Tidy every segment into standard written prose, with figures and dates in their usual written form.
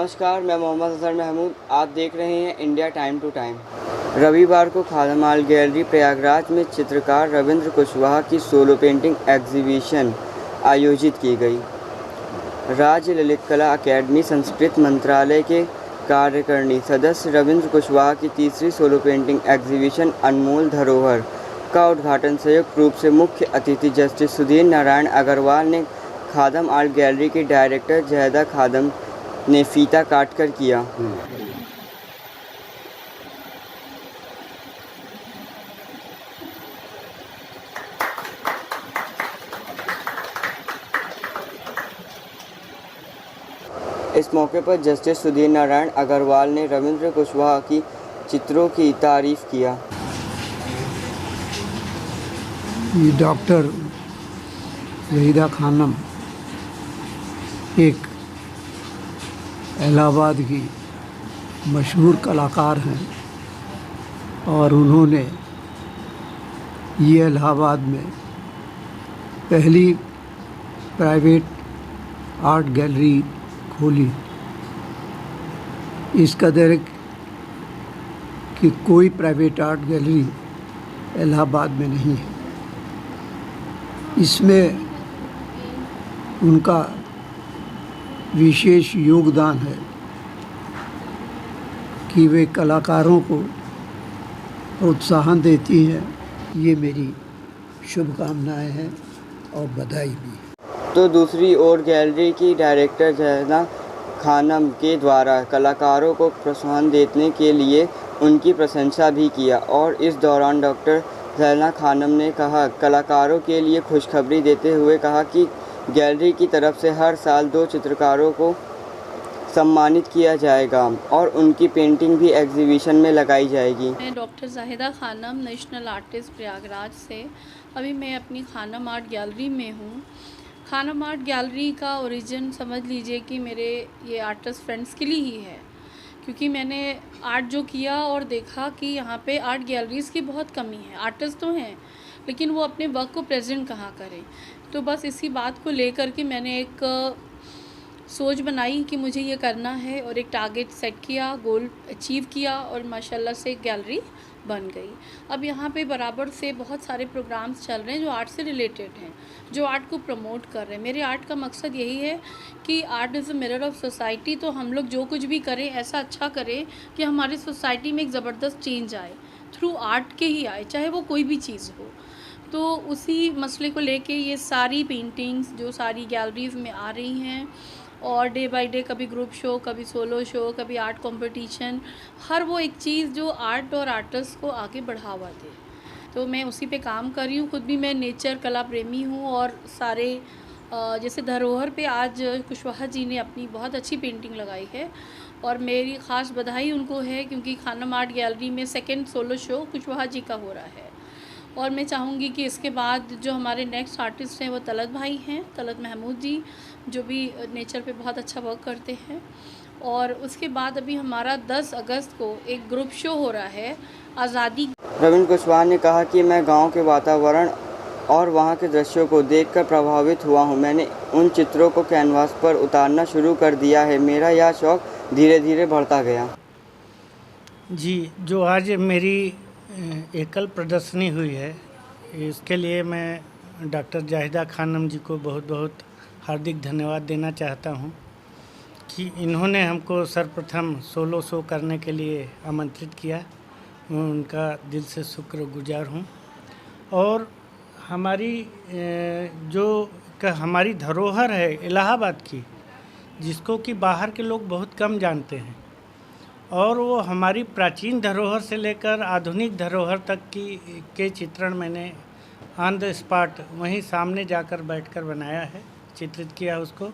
नमस्कार, मैं मोहम्मद अजहर महमूद। आप देख रहे हैं इंडिया टाइम टू टाइम। रविवार को खादम आर्ट गैलरी प्रयागराज में चित्रकार रविंद्र कुशवाहा की सोलो पेंटिंग एग्जीबिशन आयोजित की गई। राज्य ललित कला अकेडमी संस्कृत मंत्रालय के कार्यकारिणी सदस्य रविंद्र कुशवाहा की तीसरी सोलो पेंटिंग एग्जीबिशन अनमोल धरोहर का उद्घाटन संयुक्त रूप से मुख्य अतिथि जस्टिस सुधीर नारायण अग्रवाल ने खादम आर्ट गैलरी के डायरेक्टर जहेदा खादम ने फीता काटकर किया। इस मौके पर जस्टिस सुधीर नारायण अग्रवाल ने रविंद्र कुशवाहा की चित्रों की तारीफ किया। ये डॉक्टर जहीदा खानम एक इलाहाबाद की मशहूर कलाकार हैं और उन्होंने ये इलाहाबाद में पहली प्राइवेट आर्ट गैलरी खोली। इस कदर कि कोई प्राइवेट आर्ट गैलरी इलाहाबाद में नहीं है। इसमें उनका विशेष योगदान है कि वे कलाकारों को प्रोत्साहन देती हैं। ये मेरी शुभकामनाएं हैं और बधाई भी। तो दूसरी ओर गैलरी की डायरेक्टर जहेदा खानम के द्वारा कलाकारों को प्रोत्साहन देने के लिए उनकी प्रशंसा भी किया और इस दौरान डॉक्टर जहेदा खानम ने कलाकारों के लिए खुशखबरी देते हुए कहा कि गैलरी की तरफ से हर साल 2 चित्रकारों को सम्मानित किया जाएगा और उनकी पेंटिंग भी एग्जीबिशन में लगाई जाएगी। मैं doctor Zaheda Khanam, national artist Prayagraj से। अभी मैं अपनी खानम आर्ट गैलरी में हूँ। खानम आर्ट गैलरी का ओरिजिन समझ लीजिए कि मेरे ये आर्टिस्ट फ्रेंड्स के लिए ही है, क्योंकि मैंने आर्ट जो किया और देखा कि यहाँ पे आर्ट गैलरीज़ की बहुत कमी है। आर्टिस्ट तो हैं लेकिन वो अपने वर्क को प्रेजेंट कहाँ करें। तो बस इसी बात को लेकर के मैंने एक सोच बनाई कि मुझे ये करना है और एक टारगेट सेट किया, गोल अचीव किया और माशाल्लाह से गैलरी बन गई। अब यहाँ पे बराबर से बहुत सारे प्रोग्राम्स चल रहे हैं जो आर्ट से रिलेटेड हैं, जो आर्ट को प्रमोट कर रहे हैं। मेरे आर्ट का मकसद यही है कि art is a mirror of society. तो हम लोग जो कुछ भी करें ऐसा अच्छा करें कि हमारी सोसाइटी में एक ज़बरदस्त चेंज आए, थ्रू आर्ट के ही आए, चाहे वो कोई भी चीज़ हो। तो उसी मसले को लेके ये सारी पेंटिंग्स जो सारी गैलरीज़ में आ रही हैं और डे बाय डे कभी ग्रुप शो, कभी सोलो शो, कभी आर्ट कंपटीशन, हर वो एक चीज़ जो आर्ट और आर्टिस्ट को आगे बढ़ावा दे। तो मैं उसी पे काम कर रही हूँ। खुद भी मैं नेचर कला प्रेमी हूँ और सारे जैसे धरोहर पे आज कुशवाहा जी ने अपनी बहुत अच्छी पेंटिंग लगाई है और मेरी ख़ास बधाई उनको है, क्योंकि खानम आर्ट गैलरी में second solo show Kushwaha ji का हो रहा है। और मैं चाहूँगी कि इसके बाद जो हमारे नेक्स्ट आर्टिस्ट हैं वो तलत भाई हैं, तलत महमूद जी, जो भी नेचर पे बहुत अच्छा वर्क करते हैं। और उसके बाद अभी हमारा 10 अगस्त को एक ग्रुप शो हो रहा है आज़ादी। रविंद्र कुशवाहा ने कहा कि मैं गांव के वातावरण और वहां के दृश्यों को देखकर प्रभावित हुआ हूं। मैंने उन चित्रों को कैनवास पर उतारना शुरू कर दिया है। मेरा यह शौक धीरे धीरे बढ़ता गया। जी, जो आज मेरी एकल प्रदर्शनी हुई है, इसके लिए मैं डॉक्टर जहीदा खानम जी को बहुत बहुत हार्दिक धन्यवाद देना चाहता हूं कि इन्होंने हमको सर्वप्रथम सोलो शो करने के लिए आमंत्रित किया। मैं उनका दिल से शुक्रगुजार हूं। और हमारी हमारी धरोहर है इलाहाबाद की, जिसको कि बाहर के लोग बहुत कम जानते हैं, और वो हमारी प्राचीन धरोहर से लेकर आधुनिक धरोहर तक के चित्रण मैंने ऑन द स्पॉट वहीं सामने जाकर बैठकर बनाया है, चित्रित किया उसको।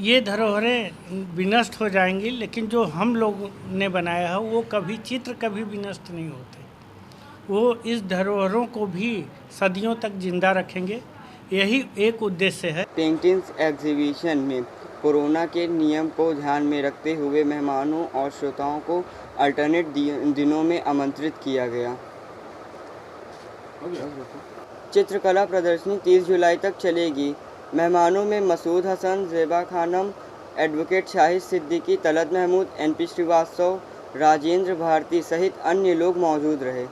ये धरोहरें विनष्ट हो जाएंगी, लेकिन जो हम लोग ने बनाया है वो चित्र कभी विनष्ट नहीं होते। वो इस धरोहरों को भी सदियों तक जिंदा रखेंगे, यही एक उद्देश्य है। पेंटिंग्स एग्जीबिशन में कोरोना के नियम को ध्यान में रखते हुए मेहमानों और श्रोताओं को अल्टरनेट दिनों में आमंत्रित किया गया। चित्रकला प्रदर्शनी 30 जुलाई तक चलेगी। मेहमानों में मसूद हसन, ज़ेबा खानम, एडवोकेट शाहिद सिद्दीकी, तलत महमूद, NP श्रीवास्तव, राजेंद्र भारती सहित अन्य लोग मौजूद रहे।